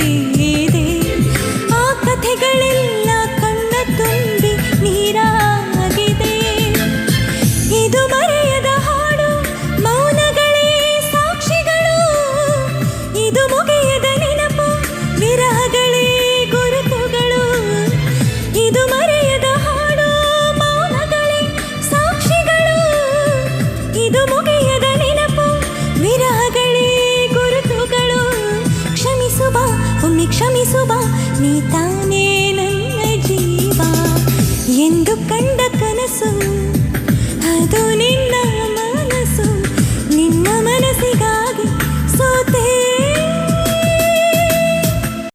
ಇದೆ. ಆ ಕಥೆಗಳೆಲ್ಲ ಕಣ್ಣ ತುಂಬಿ ನೀರಾಗಿದೆ. ಇದು ಮರೆಯದ ಹಾಡು, ಮೌನಗಳೇ ಸಾಕ್ಷಿಗಳು. ಇದು ಮುಗಿಯದ ನೆನಪು, ವಿರಹಗಳೇ ಗುರುತುಗಳು. ಇದು ಮರೆಯದ ಹಾಡು, ಮೌನಗಳೇ ಸಾಕ್ಷಿಗಳು. ಇದು ಮುಗಿಯದ ನೆನಪು, ವಿರಹಗಳೇ ಗುರುತುಗಳು. ಕ್ಷಮಿಸುವ ಒಮ್ಮೆ ಕ್ಷಮಿಸುವ, ನೀ ತಾನೇ ನನ್ನ ಜೀವ ಎಂದು ಕಂಡ